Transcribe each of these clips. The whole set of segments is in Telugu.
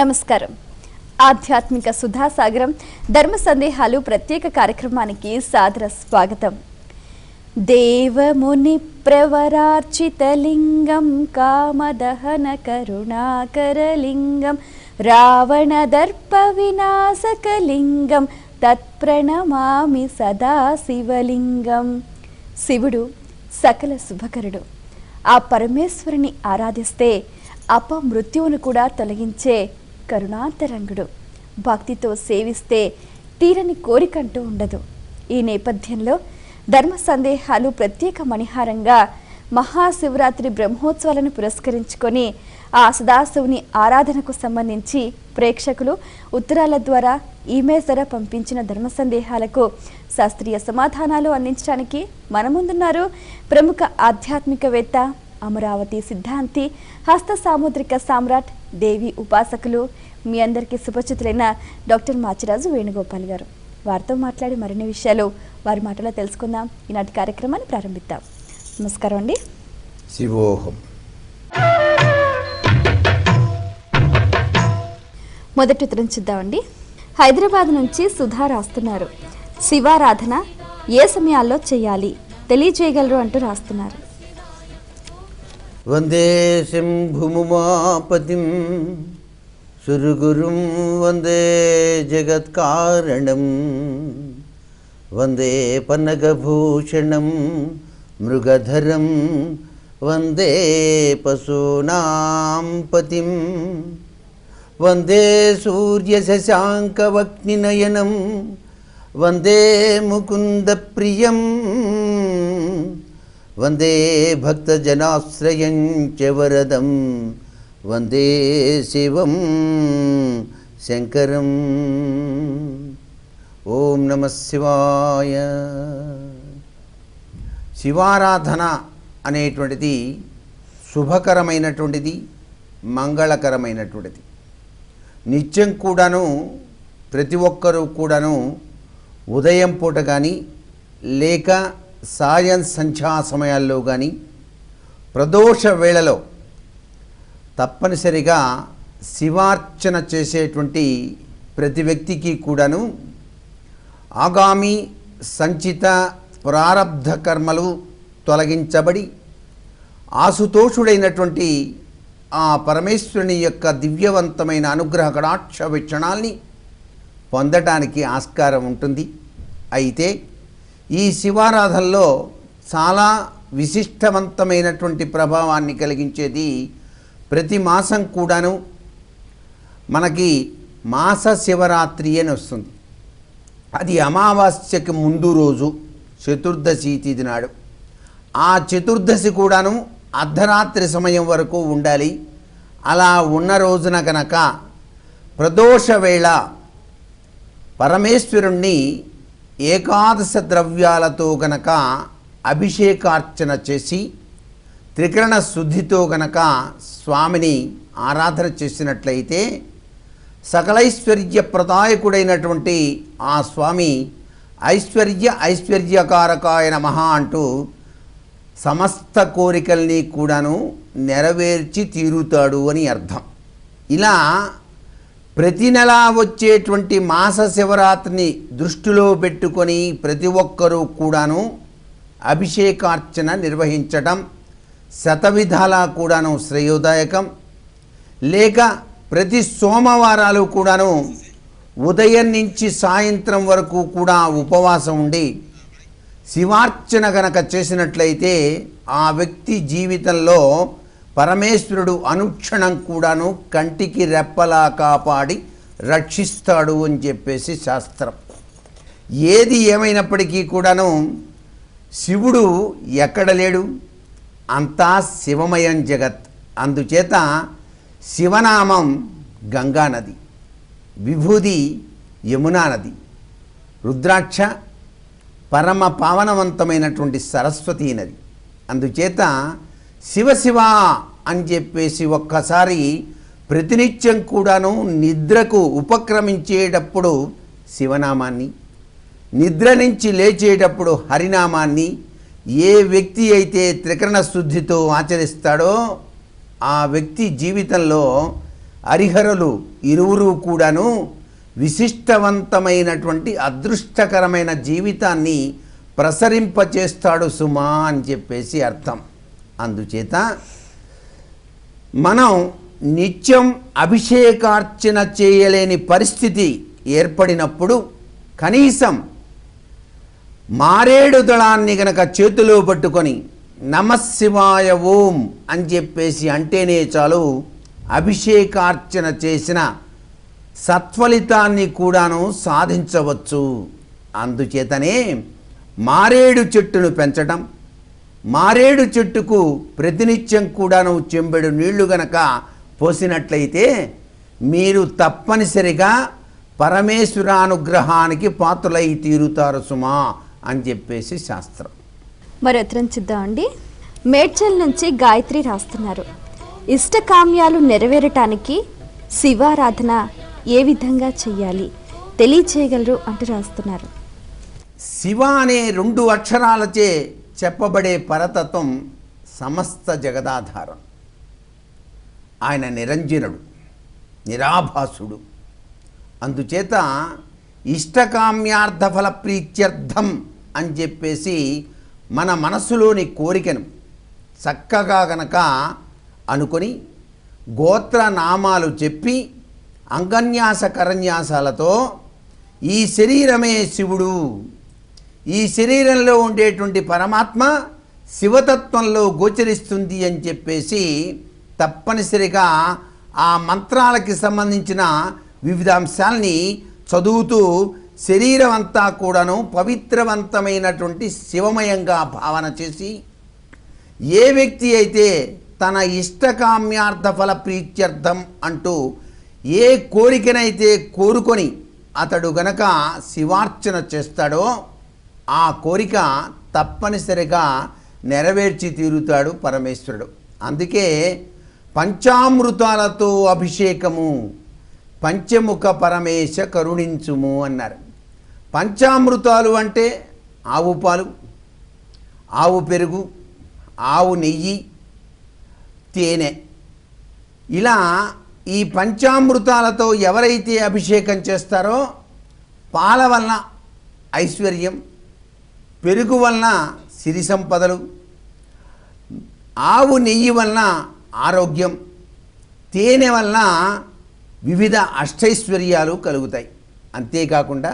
నమస్కారం. ఆధ్యాత్మిక సుధాసాగరం ధర్మ సందేహాలు ప్రత్యేక కార్యక్రమానికి సాదర స్వాగతం. దేవముని ప్రవరార్చితలింగం కామదహన కరుణాకరలింగం రావణ దర్ప వినాశకలింగం తత్ప్రణమామి సదా శివలింగం. శివుడు సకల శుభకరుడు. ఆ పరమేశ్వరుని ఆరాధిస్తే అపమృత్యువును కూడా తొలగించే కరుణాంతరంగుడు. భక్తితో సేవిస్తే తీరని కోరికంటూ ఉండదు. ఈ నేపథ్యంలో ధర్మ సందేహాలు ప్రత్యేక మణిహారంగా మహాశివరాత్రి బ్రహ్మోత్సవాలను పురస్కరించుకొని ఆ సదాశివుని ఆరాధనకు సంబంధించి ప్రేక్షకులు ఉత్తరాల ద్వారా ఈమెయిల్ ద్వారా పంపించిన ధర్మ సందేహాలకు శాస్త్రీయ సమాధానాలు అందించడానికి మన ముందున్నారు ప్రముఖ ఆధ్యాత్మికవేత్త, అమరావతి సిద్ధాంతి, హస్త సాముద్రిక సామ్రాట్, దేవి ఉపాసకులు, మీ అందరికీ సుపరిచితులైన డాక్టర్ మాచిరాజు వేణుగోపాల్ గారు. వారితో మాట్లాడి మరిన్ని విషయాలు వారి మాటలో తెలుసుకుందాం. ఈనాటి కార్యక్రమాన్ని ప్రారంభిద్దాం. నమస్కారం అండి. శివోహం. మొదటి ఉత్తరం చూద్దామండి. హైదరాబాద్ నుంచి సుధా రాస్తున్నారు. శివారాధన ఏ సమయాల్లో చేయాలి తెలియజేయగలరు అంటూ రాస్తున్నారు. వందే శంభుముమాపతిం సురగురుం వందే జగత్కారణం వందే పన్నగభూషణం మృగధరం వందే పశూనాం పతిం వందే సూర్యశశాంకవక్నినయనం వందే ముకుందప్రియం వందే భక్తజనాశ్రయం చ వరదం వందే శివం శంకరం. ఓం నమః శివాయ. శివారాధన అనేటువంటిది శుభకరమైనటువంటిది, మంగళకరమైనటువంటిది. నిత్యం కూడాను ప్రతి ఒక్కరూ కూడాను ఉదయం పూట కానీ లేక సాయం సంధ్యా సమయాల్లో కానీ ప్రదోష వేళలో తప్పనిసరిగా శివార్చన చేసేటువంటి ప్రతి వ్యక్తికి కూడాను ఆగామి సంచిత ప్రారబ్ధ కర్మలు తొలగించబడి ఆశుతోషుడైనటువంటి ఆ పరమేశ్వరుని యొక్క దివ్యవంతమైన అనుగ్రహ కటాక్ష వీక్షణాల్ని పొందటానికి ఆస్కారం ఉంటుంది. అయితే ఈ శివారాధనలో చాలా విశిష్టవంతమైనటువంటి ప్రభావాన్ని కలిగించేది ప్రతి మాసం కూడాను మనకి మాస శివరాత్రి అని వస్తుంది. అది అమావాస్యకి ముందు రోజు చతుర్దశి తిథి నాడు. ఆ చతుర్దశి కూడాను అర్ధరాత్రి సమయం వరకు ఉండాలి. అలా ఉన్న రోజున కనుక ప్రదోష వేళ పరమేశ్వరుణ్ణి ఏకాదశ ద్రవ్యాలతో గనక అభిషేకార్చన చేసి త్రికరణ శుద్ధితో గనక స్వామిని ఆరాధన చేసినట్లయితే సకలైశ్వర్య ప్రదాయకుడైనటువంటి ఆ స్వామి ఐశ్వర్యకారకాయ నమః అంటూ సమస్త కోరికల్ని కూడాను నెరవేర్చి తీరుతాడు అని అర్థం. ఇలా ప్రతి నెల వచ్చేటువంటి మాస శివరాత్రిని దృష్టిలో పెట్టుకొని ప్రతి ఒక్కరూ కూడాను అభిషేకార్చన నిర్వహించటం శతవిధాలా కూడాను శ్రేయోదాయకం. లేక ప్రతి సోమవారాలు కూడాను ఉదయం నుంచి సాయంత్రం వరకు కూడా ఉపవాసం ఉండి శివార్చన గనక చేసినట్లయితే ఆ వ్యక్తి జీవితంలో పరమేశ్వరుడు అనుక్షణం కూడాను కంటికి రెప్పలా కాపాడి రక్షిస్తాడు అని చెప్పేసి శాస్త్రం. ఏది ఏమైనప్పటికీ కూడాను శివుడు ఎక్కడ లేడు, అంతా శివమయం జగత్. అందుచేత శివనామం గంగా నది, విభూది యమునా నది, రుద్రాక్ష పరమ పావనవంతమైనటువంటి సరస్వతీ నది. అందుచేత శివ అని చెప్పేసి ఒక్కసారి ప్రతినిత్యం కూడాను నిద్రకు ఉపక్రమించేటప్పుడు శివనామాన్ని, నిద్ర నుంచి లేచేటప్పుడు హరినామాన్ని ఏ వ్యక్తి అయితే త్రికరణ శుద్ధితో ఆచరిస్తాడో ఆ వ్యక్తి జీవితంలో హరిహరులు ఇరువురు కూడాను విశిష్టవంతమైనటువంటి అదృష్టకరమైన జీవితాన్ని ప్రసరింపచేస్తాడు సుమా అని చెప్పేసి అర్థం. అందుచేత మనం నిత్యం అభిషేకార్చన చేయలేని పరిస్థితి ఏర్పడినప్పుడు కనీసం మారేడు దళాన్ని గనక చేతిలో పట్టుకొని నమశివాయ ఓం అని చెప్పేసి అంటేనే చాలు అభిషేకార్చన చేసిన సత్ఫలితాన్ని కూడాను సాధించవచ్చు. అందుచేతనే మారేడు చెట్టును పెంచడం, మారేడు చెట్టుకు ప్రతినిత్యం కూడాను చెంబెడు నీళ్లు గనక పోసినట్లయితే మీరు తప్పనిసరిగా పరమేశ్వరానుగ్రహానికి పాత్రులై తీరుతారు సుమా అని చెప్పేసి శాస్త్రం. మరి ఉత్తరం చూద్దామండి. మేడ్చల్ నుంచి గాయత్రి రాస్తున్నారు. ఇష్టకామ్యాలు నెరవేరటానికి శివారాధన ఏ విధంగా చెయ్యాలి తెలియచేయగలరు అంటూ రాస్తున్నారు. శివ అనే 2 అక్షరాలచే చెప్పబడే పరతత్వం సమస్త జగదాధారం. ఆయన నిరంజనుడు, నిరాభాసుడు. అందుచేత ఇష్టకామ్యార్థఫల ప్రీత్యర్థం అని చెప్పేసి మన మనసులోని కోరికను చక్కగా గనక అనుకొని గోత్రనామాలు చెప్పి అంగన్యాస కరన్యాసాలతో ఈ శరీరమే శివుడు, ఈ శరీరంలో ఉండేటువంటి పరమాత్మ శివతత్వంలో గోచరిస్తుంది అని చెప్పేసి తప్పనిసరిగా ఆ మంత్రాలకి సంబంధించిన వివిధ అంశాలని చదువుతూ శరీరం అంతా కూడాను పవిత్రవంతమైనటువంటి శివమయంగా భావన చేసి ఏ వ్యక్తి అయితే తన ఇష్టకామ్యార్థ ఫల ప్రీత్యర్థం అంటూ ఏ కోరికనైతే కోరుకొని అతడు గనక శివార్చన చేస్తాడో ఆ కోరిక తప్పనిసరిగా నెరవేర్చి తీరుతాడు పరమేశ్వరుడు. అందుకే పంచామృతాలతో అభిషేకము పంచముఖ పరమేశ కరుణించుము అన్నారు. పంచామృతాలు అంటే ఆవు పాలు, ఆవు పెరుగు, ఆవు నెయ్యి, తేనె. ఇలా ఈ పంచామృతాలతో ఎవరైతే అభిషేకం చేస్తారో పాల వలన ఐశ్వర్యం, పెరుగు వలన సిరి సంపదలు, ఆవు నెయ్యి వలన ఆరోగ్యం, తేనె వలన వివిధ అష్టైశ్వర్యాలు కలుగుతాయి. అంతేకాకుండా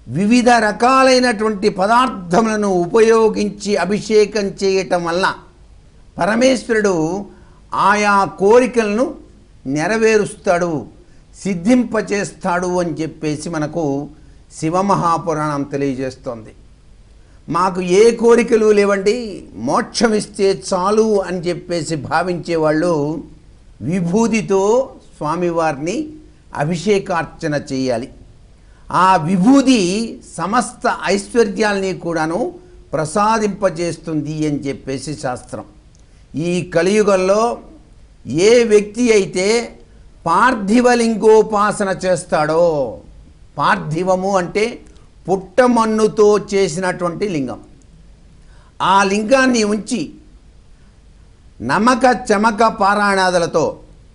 వివిధ రకాలైనటువంటి పదార్థములను ఉపయోగించి అభిషేకం చేయటం వల్ల పరమేశ్వరుడు ఆయా కోరికలను నెరవేరుస్తాడు, సిద్ధింపచేస్తాడు అని చెప్పేసి మనకు శివమహాపురాణం తెలియజేస్తోంది. మాకు ఏ కోరికలు లేవండి, మోక్షం ఇస్తే చాలు అని చెప్పేసి భావించేవాళ్ళు విభూతితో స్వామివారిని అభిషేకార్చన చేయాలి. ఆ విభూతి సమస్త ఐశ్వర్యాల్ని కూడాను ప్రసాదింపజేస్తుంది అని చెప్పేసి శాస్త్రం. ఈ కలియుగంలో ఏ వ్యక్తి అయితే పార్థివలింగోపాసన చేస్తాడో, పార్థివము అంటే పుట్టమన్నుతో చేసినటువంటి లింగం, ఆ లింగాన్ని ఉంచి నమక చమక పారాయణాదులతో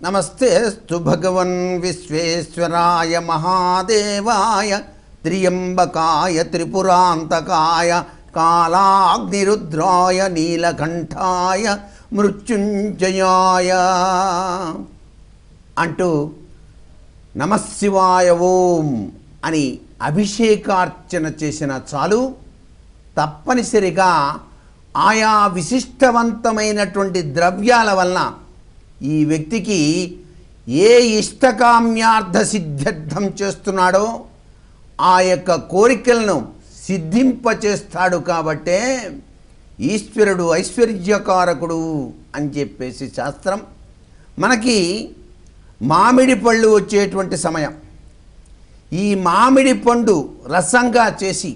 నమస్తేస్తు భగవన్ విశ్వేశ్వరాయ మహాదేవాయ త్రియంబకాయ త్రిపురాంతకాయ కాలాగ్నిరుద్రాయ నీలకంఠాయ మృత్యుంజయాయ అంటూ నమశివాయ ఓం అని అభిషేకార్చన చేసిన చాలు తప్పనిసరిగా ఆయా విశిష్టవంతమైనటువంటి ద్రవ్యాల వలన ఈ వ్యక్తికి ఏ ఇష్టకామ్యార్థ సిద్ధ్యర్థం చేస్తున్నాడో ఆ యొక్క కోరికలను సిద్ధింపచేస్తాడు. కాబట్టే ఈశ్వరుడు ఐశ్వర్యకారకుడు అని చెప్పేసి శాస్త్రం. మనకి మామిడి పళ్ళు వచ్చేటువంటి సమయం, ఈ మామిడి పండు రసంగా చేసి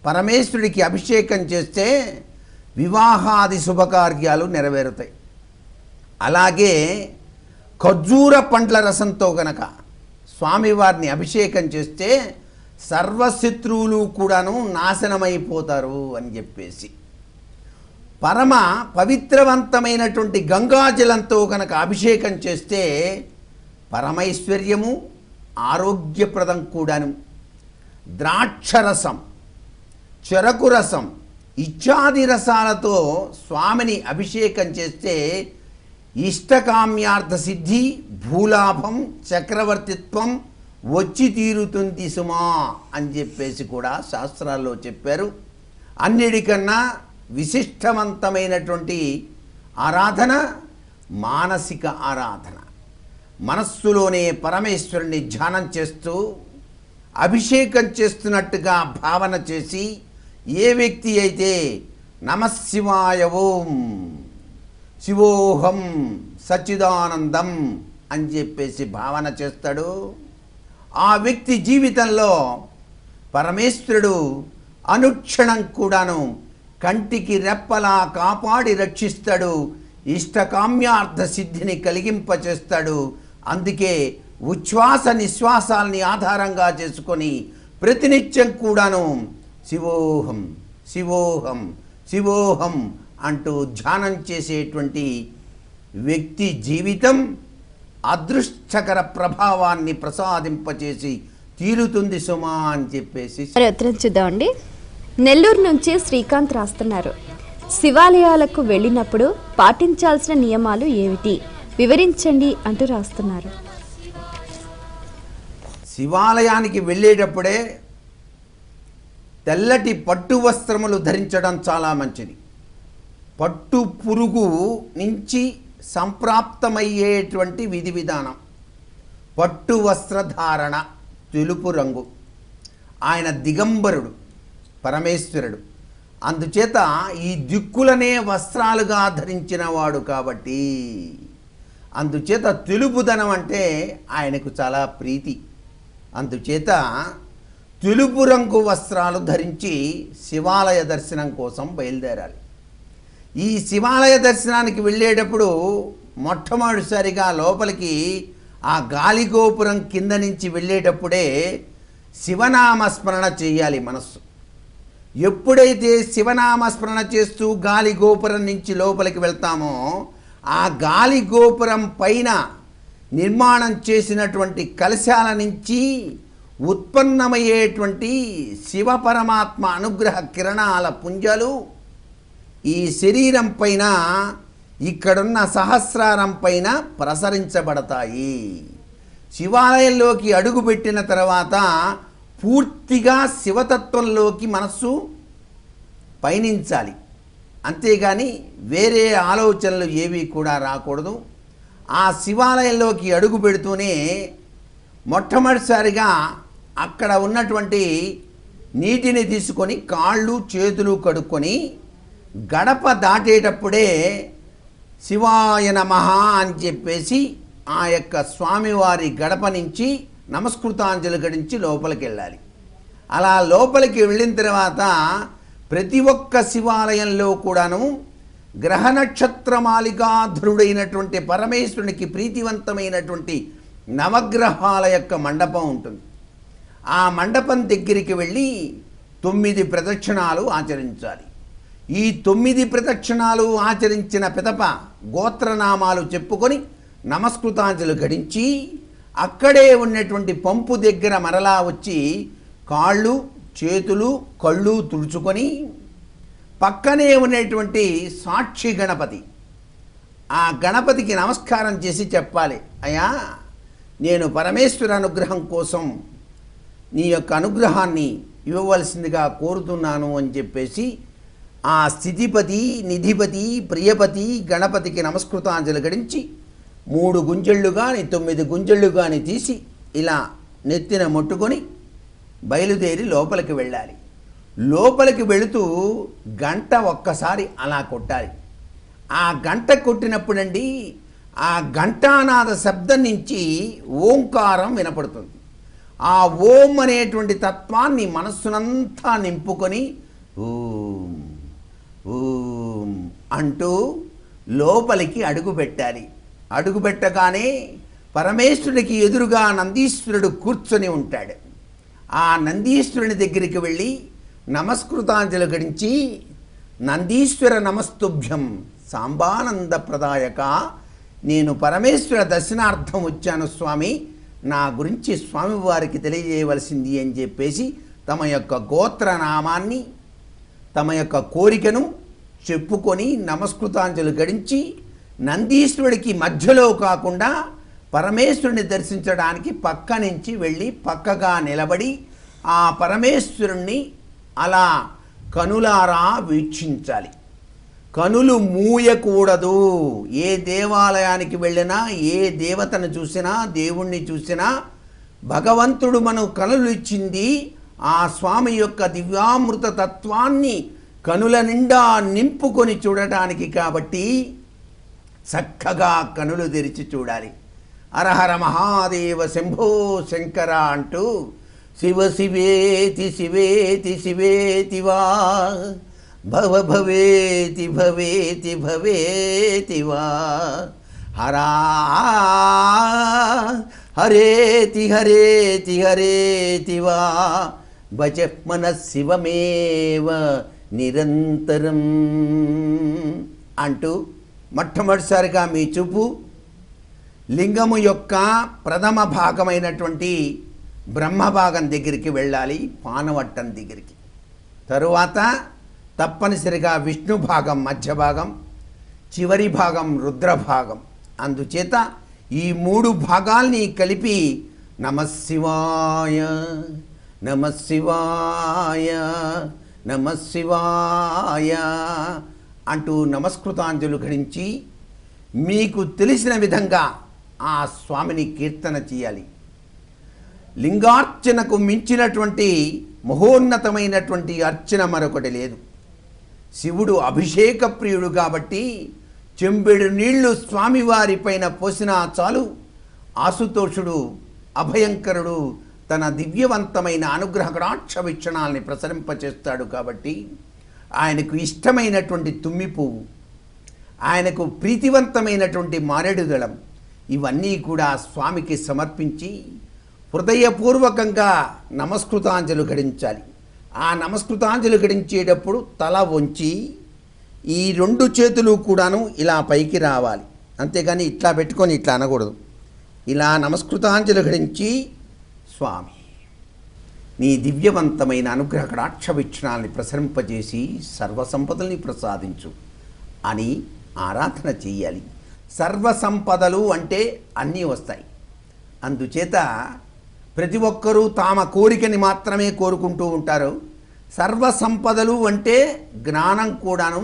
పరమేశ్వరుడికి అభిషేకం చేస్తే వివాహాది శుభకార్యాలు నెరవేరుతాయి. అలాగే ఖర్జూర పండ్ల రసంతో గనక స్వామివారిని అభిషేకం చేస్తే సర్వశత్రువులు కూడాను నాశనమైపోతారు అని చెప్పేసి, పరమ పవిత్రవంతమైనటువంటి గంగాజలంతో కనుక అభిషేకం చేస్తే పరమైశ్వర్యము, ఆరోగ్యప్రదం కూడాను. ద్రాక్షరసం, చెరకు రసం ఇత్యాది రసాలతో స్వామిని అభిషేకం చేస్తే ఇష్టకామ్యార్థ సిద్ధి, భూలాభం, చక్రవర్తిత్వం వచ్చి తీరుతుంది సుమా అని చెప్పేసి కూడా శాస్త్రాల్లో చెప్పారు. అన్నిటికన్నా విశిష్టవంతమైనటువంటి ఆరాధన మానసిక ఆరాధన. మనస్సులోనే పరమేశ్వరుని ధ్యానం చేస్తూ అభిషేకం చేస్తున్నట్టుగా భావన చేసి ఏ వ్యక్తి అయితే నమఃశివాయ ఓం, శివోహం సచ్చిదానందం అని చెప్పేసి భావన చేస్తాడు, ఆ వ్యక్తి జీవితంలో పరమేశ్వరుడు అనుక్షణం కూడాను కంటికి రెప్పలా కాపాడి రక్షిస్తాడు, ఇష్టకామ్యార్థ సిద్ధిని కలిగింపచేస్తాడు. అందుకే ఉచ్ఛ్వాస నిశ్వాసాలని ఆధారంగా చేసుకొని ప్రతినిత్యం కూడాను శివోహం శివోహం శివోహం అంటూ ధ్యానం చేసేటువంటి వ్యక్తి జీవితం అదృష్టకర ప్రభావాన్ని ప్రసాదింపచేసి తీరుతుంది సుమా అని చెప్పేసి. ఉత్తరం చూద్దామండి. నెల్లూరు నుంచి శ్రీకాంత్ రాస్తున్నారు. శివాలయాలకు వెళ్ళినప్పుడు పాటించాల్సిన నియమాలు ఏమిటి వివరించండి అంటూ రాస్తున్నారు. శివాలయానికి వెళ్ళేటప్పుడే తెల్లటి పట్టు వస్త్రములు ధరించడం చాలా మంచిది. పట్టు పురుగు నుంచి సంప్రాప్తమయ్యేటువంటి విధి విధానం పట్టు వస్త్రధారణ, తెలుపు రంగు. ఆయన దిగంబరుడు, పరమేశ్వరుడు. అందుచేత ఈ దిక్కులనే వస్త్రాలుగా ధరించిన వాడు కాబట్టి అందుచేత తెలుపుదనం అంటే ఆయనకు చాలా ప్రీతి. అందుచేత తెలుపు రంగు వస్త్రాలు ధరించి శివాలయ దర్శనం కోసం బయలుదేరాలి. ఈ శివాలయ దర్శనానికి వెళ్ళేటప్పుడు మొట్టమొదటిసారిగా లోపలికి ఆ గాలిగోపురం కింద నుంచి వెళ్ళేటప్పుడే శివనామస్మరణ చేయాలి మనస్సు. ఎప్పుడైతే శివనామస్మరణ చేస్తూ గాలి గోపురం నుంచి లోపలికి వెళ్తామో ఆ గాలి గోపురం పైన నిర్మాణం చేసినటువంటి కలశాల నుంచి ఉత్పన్నమయ్యేటువంటి శివ పరమాత్మ అనుగ్రహ కిరణాల పుంజలు ఈ శరీరం పైన, ఇక్కడున్న సహస్రారం పైన ప్రసరించబడతాయి. శివాలయంలోకి అడుగుపెట్టిన తర్వాత పూర్తిగా శివతత్వంలోకి మనస్సు పయనించాలి. అంతేగాని వేరే ఆలోచనలు ఏవి కూడా రాకూడదు. ఆ శివాలయంలోకి అడుగు పెడుతూనే మొట్టమొదటిసారిగా అక్కడ ఉన్నటువంటి నీటిని తీసుకొని కాళ్ళు చేతులు కడుక్కొని గడప దాటేటప్పుడే శివాయ నమః అని చెప్పేసి ఆ యొక్క స్వామివారి గడప నుంచి నమస్కృతాంజలి గడించి లోపలికి వెళ్ళాలి. అలా లోపలికి వెళ్ళిన తర్వాత ప్రతి ఒక్క శివాలయంలో కూడాను గ్రహ నక్షత్రమాలికాధరుడైనటువంటి పరమేశ్వరునికి ప్రీతివంతమైనటువంటి నవగ్రహాల యొక్క మండపం ఉంటుంది. ఆ మండపం దగ్గరికి వెళ్ళి 9 ప్రదక్షిణాలు ఆచరించాలి. ఈ 9 ప్రదక్షిణాలు ఆచరించిన పిదప గోత్రనామాలు చెప్పుకొని నమస్కృతాంజలి గడించి అక్కడే ఉన్నటువంటి పంపు దగ్గర మరలా వచ్చి కాళ్ళు చేతులు కళ్ళు తుడుచుకొని పక్కనే ఉన్నటువంటి సాక్షి గణపతి, ఆ గణపతికి నమస్కారం చేసి చెప్పాలి, అయ్యా నేను పరమేశ్వర అనుగ్రహం కోసం నీ యొక్క అనుగ్రహాన్ని ఇవ్వవలసిందిగా కోరుతున్నాను అని చెప్పేసి ఆ స్థితిపతి, నిధిపతి, ప్రియపతి గణపతికి నమస్కృతాంజలి గడించి 3 గుంజళ్ళు కానీ 9 గుంజళ్ళు కానీ తీసి ఇలా నెత్తిన ముట్టుకొని బయలుదేరి లోపలికి వెళ్ళాలి. లోపలికి వెళుతూ గంట ఒక్కసారి అలా కొట్టాలి. ఆ గంట కొట్టినప్పుడండి ఆ ఘంటానాద శబ్దం నుంచి ఓంకారం వినపడుతుంది. ఆ ఓం అనేటువంటి తత్వాన్ని మనస్సునంతా నింపుకొని ఓం ఓం అంటూ లోపలికి అడుగు పెట్టాలి. అడుగు పెట్టగానే పరమేశ్వరుడికి ఎదురుగా నందీశ్వరుడు కూర్చొని ఉంటాడు. ఆ నందీశ్వరుని దగ్గరికి వెళ్ళి నమస్కృతాంజలి గడించి నందీశ్వర నమస్తుభ్యం సాంబానంద ప్రదాయక నేను పరమేశ్వర దర్శనార్థం వచ్చాను స్వామి, నా గురించి స్వామివారికి తెలియజేయవలసింది అని చెప్పేసి తమ యొక్క గోత్రనామాన్ని, తమ యొక్క కోరికను చెప్పుకొని నమస్కృతాంజలి గడించి నందీశ్వరుడికి మధ్యలో కాకుండా పరమేశ్వరుని దర్శించడానికి పక్క నుంచి వెళ్ళి పక్కగా నిలబడి ఆ పరమేశ్వరుణ్ణి అలా కనులారా వీక్షించాలి. కనులు మూయకూడదు. ఏ దేవాలయానికి వెళ్ళినా, ఏ దేవతను చూసినా, దేవుణ్ణి చూసినా భగవంతుడు మనకు కనులు ఇచ్చింది ఆ స్వామి యొక్క దివ్యామృత తత్వాన్ని కనుల నిండా నింపుకొని చూడటానికి. కాబట్టి చక్కగా కనులు తెరిచి చూడాలి. హరహర మహాదేవ శంభో శంకర అంటూ శివ శివేతి శివేతి శివేతి వా భవ భవేతి భవేతి భవేతి వా హరా హరేతి హరేతి హరేతి వా భజ మనః శివమేవ నిరంతరం అంటూ మొట్టమొదటిసారిగా మీ చూపు లింగము యొక్క ప్రథమ భాగమైనటువంటి బ్రహ్మభాగం దగ్గరికి వెళ్ళాలి, పానవట్టం దగ్గరికి. తరువాత తప్పనిసరిగా విష్ణు భాగం మధ్య భాగం, చివరి భాగం రుద్రభాగం. అందుచేత ఈ మూడు భాగాల్ని కలిపి నమఃశివాయ నమఃశివాయ నమఃశివాయ అంటూ నమస్కృతాంజలు ఘటించి మీకు తెలిసిన విధంగా ఆ స్వామిని కీర్తన చేయాలి. లింగార్చనకు మించినటువంటి మహోన్నతమైనటువంటి అర్చన మరొకటి లేదు. శివుడు అభిషేక ప్రియుడు కాబట్టి చెంబెడు నీళ్లు స్వామివారి పైన పోసినా చాలు ఆశుతోషుడు అభయంకరుడు తన దివ్యవంతమైన అనుగ్రహ కటాక్ష వీక్షణాలని ప్రసరింపచేస్తాడు. కాబట్టి ఆయనకు ఇష్టమైనటువంటి తుమ్మి పువ్వు, ఆయనకు ప్రీతివంతమైనటువంటి మారేడు దళం, ఇవన్నీ కూడా స్వామికి సమర్పించి హృదయపూర్వకంగా నమస్కృతాంజలు ఘటించాలి. ఆ నమస్కృతాంజలు ఘటించేటప్పుడు తల వంచి ఈ రెండు చేతులు కూడాను ఇలా పైకి రావాలి. అంతేగాని ఇట్లా పెట్టుకొని ఇట్లా అనకూడదు. ఇలా నమస్కృతాంజలి ఘటించి స్వామి నీ దివ్యవంతమైన అనుగ్రహ కటాక్ష వీక్షణాలని ప్రసరింపజేసి సర్వసంపదల్ని ప్రసాదించు అని ఆరాధన చెయ్యాలి. సర్వసంపదలు అంటే అన్నీ వస్తాయి. అందుచేత ప్రతి ఒక్కరూ తమ కోరికని మాత్రమే కోరుకుంటూ ఉంటారు. సర్వసంపదలు అంటే జ్ఞానం కూడాను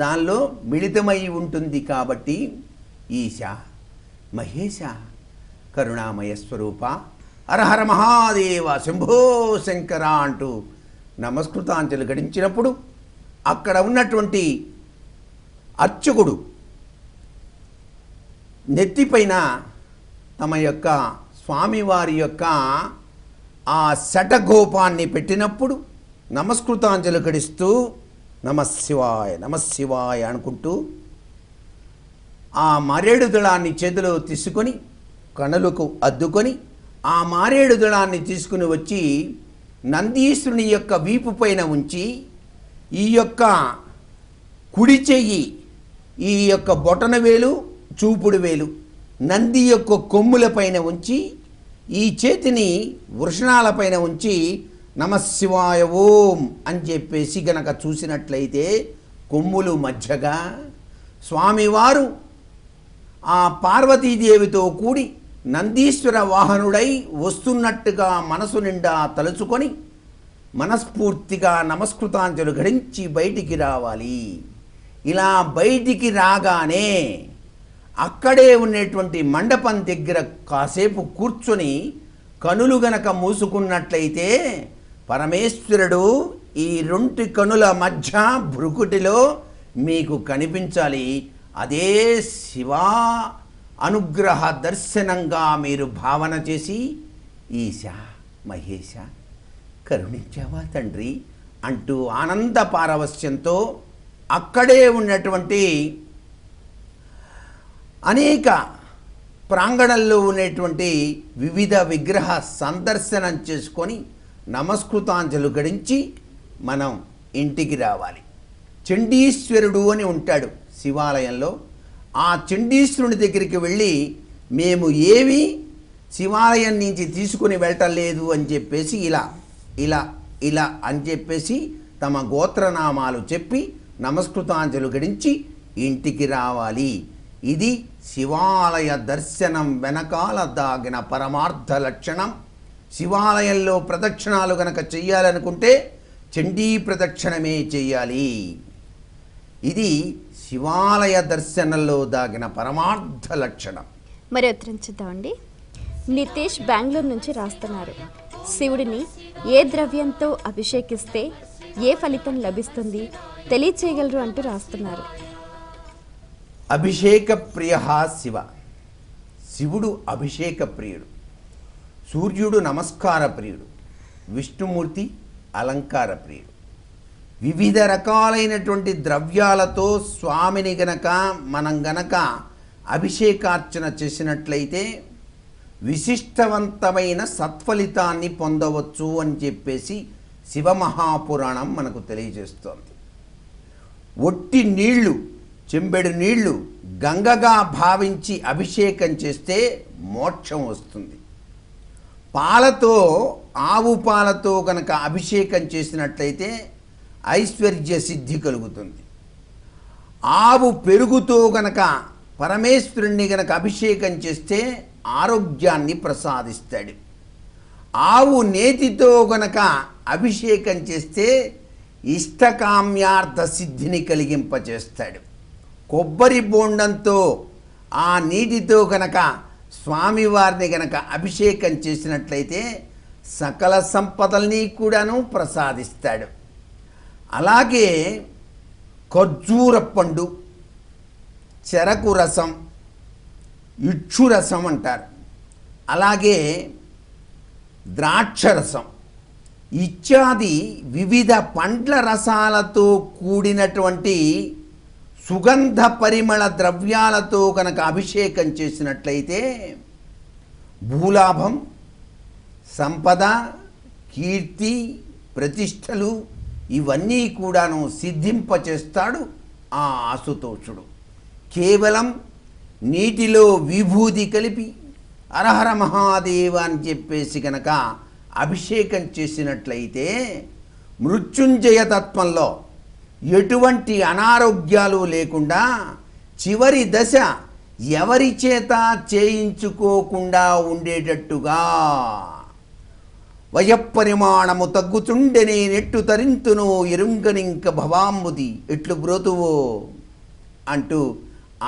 దానిలో మిళితమై ఉంటుంది. కాబట్టి ఈశ మహేశ కరుణామయ స్వరూప హరహర మహాదేవ శంభో శంకర అంటూ నమస్కృతాంజలి ఘటించినప్పుడు అక్కడ ఉన్నటువంటి అర్చకుడు నెత్తిపైన తమ యొక్క స్వామివారి యొక్క ఆ శటగోపాన్ని పెట్టినప్పుడు నమస్కృతాంజలి ఘటిస్తూ నమఃశివాయ నమఃశివాయ అనుకుంటూ ఆ మారేడు దళాన్ని చేతిలో తీసుకొని కనులకు అద్దుకొని ఆ మారేడు దళాన్ని తీసుకుని వచ్చి నందీశ్వరుని యొక్క వీపు పైన ఉంచి ఈ యొక్క కుడి చెయ్యి, ఈ యొక్క బొటన వేలు, చూపుడు వేలు నంది యొక్క కొమ్ముల పైన ఉంచి ఈ చేతిని వృషణాల పైన ఉంచి నమఃశివాయ ఓం అని చెప్పేసి గనక చూసినట్లయితే కొమ్ములు మధ్యగా స్వామివారు ఆ పార్వతీదేవితో కూడి నందీశ్వర వాహనుడై వస్తున్నట్టుగా మనసు నిండా తలుచుకొని మనస్ఫూర్తిగా నమస్కృతాంజలు ఘటించి బయటికి రావాలి. ఇలా బయటికి రాగానే అక్కడే ఉన్నటువంటి మండపం దగ్గర కాసేపు కూర్చొని కనులు గనక మూసుకున్నట్లయితే పరమేశ్వరుడు ఈ రెండు కనుల మధ్య భృకుటిలో మీకు కనిపించాలి. అదే శివా అనుగ్రహ దర్శనంగా మీరు భావన చేసి ఈశ మహేశ కరుణించావా తండ్రి అంటూ ఆనంద పారవస్యంతో అక్కడే ఉన్నటువంటి అనేక ప్రాంగణంలో ఉన్నటువంటి వివిధ విగ్రహ సందర్శనం చేసుకొని నమస్కృతాంజలు ఘటించి మనం ఇంటికి రావాలి. చండీశ్వరుడు అని ఉంటాడు శివాలయంలో. ఆ చండీశ్వరుని దగ్గరికి వెళ్ళి మేము ఏవి శివాలయం నుంచి తీసుకుని వెళ్ళటం లేదు అని చెప్పేసి ఇలా ఇలా ఇలా అని చెప్పేసి తమ గోత్రనామాలు చెప్పి నమస్కృతాంజలు గడించి ఇంటికి రావాలి. ఇది శివాలయ దర్శనం వెనకాల దాగిన పరమార్థ లక్షణం. శివాలయంలో ప్రదక్షిణాలు గనక చెయ్యాలనుకుంటే చండీ ప్రదక్షిణమే చెయ్యాలి. ఇది శివాలయ దర్శనంలో దాగిన పరమార్థ లక్షణం. మరి ఉత్తరం చూద్దామండి. నితేష్ బెంగళూరు నుంచి రాస్తున్నారు. శివుడిని ఏ ద్రవ్యంతో అభిషేకిస్తే ఏ ఫలితం లభిస్తుంది తెలియచేయగలరు అంటూ రాస్తున్నారు. అభిషేక ప్రియ శివ. శివుడు అభిషేక ప్రియుడు, సూర్యుడు నమస్కార ప్రియుడు, విష్ణుమూర్తి అలంకార ప్రియుడు. వివిధ రకాలైనటువంటి ద్రవ్యాలతో స్వామిని మనం గనక అభిషేకార్చన చేసినట్లయితే విశిష్టవంతమైన సత్ఫలితాన్ని పొందవచ్చు అని చెప్పేసి శివమహాపురాణం మనకు తెలియజేస్తోంది. ఒట్టి నీళ్లు, చెంబెడు నీళ్లు గంగగా భావించి అభిషేకం చేస్తే మోక్షం వస్తుంది. పాలతో, ఆవు పాలతో గనక అభిషేకం చేసినట్లయితే ఐశ్వర్య సిద్ధి కలుగుతుంది. ఆవు పెరుగుతో గనక పరమేశ్వరుణ్ణి గనక అభిషేకం చేస్తే ఆరోగ్యాన్ని ప్రసాదిస్తాడు. ఆవు నేతితో గనక అభిషేకం చేస్తే ఇష్టకామ్యార్థ సిద్ధిని కలిగింపచేస్తాడు. కొబ్బరి బోండంతో ఆ నీటితో గనక స్వామివారిని గనక అభిషేకం చేసినట్లయితే సకల సంపదల్ని కూడాను ప్రసాదిస్తాడు. అలాగే ఖర్జూర పండు, చెరకు రసం, ఇక్షు రసం అంటారు, అలాగే ద్రాక్షరసం ఇత్యాది వివిధ పండ్ల రసాలతో కూడినటువంటి సుగంధ పరిమళ ద్రవ్యాలతో కనుక అభిషేకం చేసినట్లయితే భూలాభం, సంపద, కీర్తి, ప్రతిష్టలు ఇవన్నీ కూడాను సిద్ధింపచేస్తాడు ఆ ఆశుతోషుడు. కేవలం నీటిలో విభూది కలిపి హరహర మహాదేవ అని చెప్పేసి కనుక అభిషేకం చేసినట్లయితే మృత్యుంజయ తత్వంలో ఎటువంటి అనారోగ్యాలు లేకుండా చివరి దశ ఎవరి చేత చేయించుకోకుండా ఉండేటట్టుగా వయపరిమాణము తగ్గుతుండెనే నెట్టు తరింతును ఎరుంగనింక భవాంబుది ఎట్లు బ్రోతువో అంటూ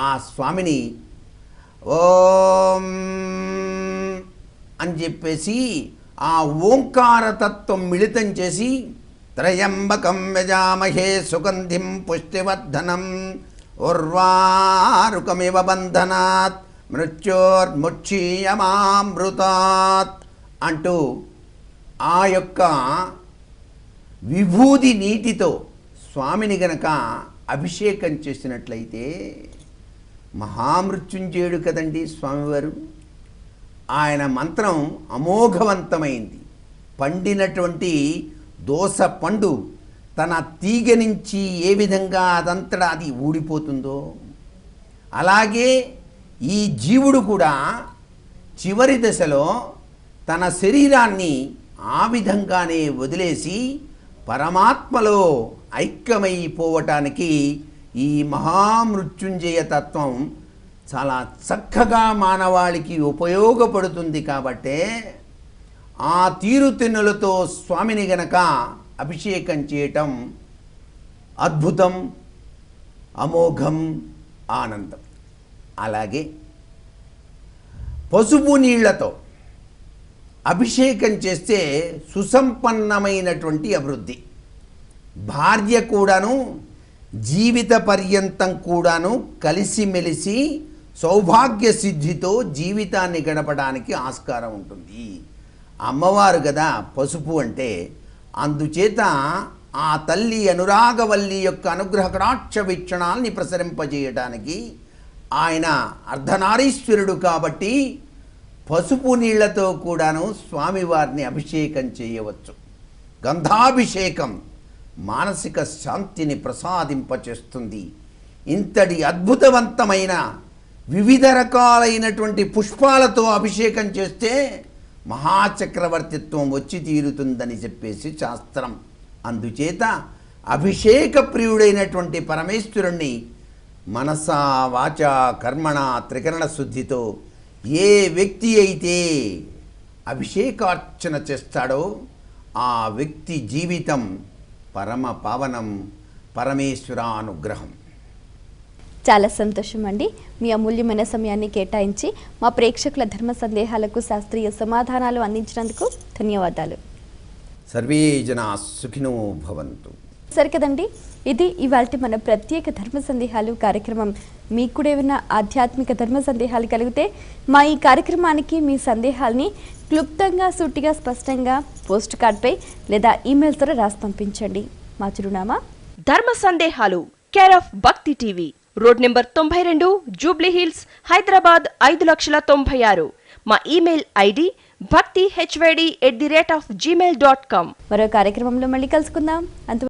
ఆ స్వామిని ఓం అని చెప్పేసి ఆ ఓంకార తత్వం మిళితం చేసి త్రయంబకం యజామహే సుగంధిం పుష్టివర్ధనం ఉర్వారుకమివ బంధనాత్ మృత్యోర్ముక్షీయమామృతాత్ అంటూ ఆ యొక్క విభూది నీటితో స్వామిని గనక అభిషేకం చేసినట్లయితే మహామృత్యుంజయుడు కదండి స్వామివారు. ఆయన మంత్రం అమోఘవంతమైంది. పండినటువంటి దోస పండు తన తీగ నుంచి ఏ విధంగా అదంతటా అది ఊడిపోతుందో అలాగే ఈ జీవుడు కూడా చివరి దశలో తన శరీరాన్ని ఆ విధంగానే వదిలేసి పరమాత్మలో ఐక్యమైపోవటానికి ఈ మహామృత్యుంజయ తత్వం చాలా చక్కగా మానవాళికి ఉపయోగపడుతుంది. కాబట్టే ఆ తీరుతెన్నులతో స్వామిని గనక అభిషేకం చేయటం అద్భుతం, అమోఘం, ఆనందం. అలాగే పసుపు నీళ్లతో అభిషేకం చేస్తే సుసంపన్నమైనటువంటి అభివృద్ధి. భార్య కూడాను జీవిత పర్యంతం కూడాను కలిసిమెలిసి సౌభాగ్య సిద్ధితో జీవితాన్ని గడపడానికి ఆస్కారం ఉంటుంది. అమ్మవారు కదా పసుపు అంటే, అందుచేత ఆ తల్లి అనురాగవల్లి యొక్క అనుగ్రహ కటాక్ష వీక్షణాల్ని ప్రసరింపజేయడానికి ఆయన అర్ధనారీశ్వరుడు కాబట్టి పసుపు నీళ్లతో కూడాను స్వామివారిని అభిషేకం చేయవచ్చు. గంధాభిషేకం మానసిక శాంతిని ప్రసాదింపచేస్తుంది. ఇంతటి అద్భుతవంతమైన వివిధ రకాలైనటువంటి పుష్పాలతో అభిషేకం చేస్తే మహాచక్రవర్తిత్వం వచ్చి తీరుతుందని చెప్పేసి శాస్త్రం. అందుచేత అభిషేక ప్రియుడైనటువంటి పరమేశ్వరుణ్ణి మనసా వాచా కర్మణ త్రికరణ శుద్ధితో ఏ వ్యక్తి అయితే అభిషేకార్చన చేస్తాడో ఆ వ్యక్తి జీవితం పరమ పావనం, పరమేశ్వరానుగ్రహం. చాలా సంతోషం అండి. మీ అమూల్యమైన సమయాన్ని కేటాయించి మా ప్రేక్షకుల ధర్మ సందేహాలకు శాస్త్రీయ సమాధానాలు అందించినందుకు ధన్యవాదాలు. సర్వే జనా సుఖినో భవంతు. సరే కదండి, ఇది ఇవాల్టి మన ప్రత్యేక ధర్మ సందేహాలు కార్యక్రమం. మీకు కూడా ఏమైనా ఆధ్యాత్మిక ధర్మ సందేహాలు కలిగితే మా ఈ కార్యక్రమానికి మీ సందేహాల్ని క్లుప్తంగా, సూటిగా, స్పష్టంగా పోస్ట్ కార్డ్పై లేదా ఈమెయిల్ ద్వారా రాసి పంపించండి. మా చిరునామా ధర్మ సందేహాలు, కేర్ ఆఫ్ భక్తి TV, road number 92, Jubilee hills, Hyderabad 5,96,000. మా ఈమెయిల్ ఐడి bhaktihyd@gmail.com. మరో కార్యక్రమంలో మళ్ళీ కలుసుకుందాం. అంతవరకు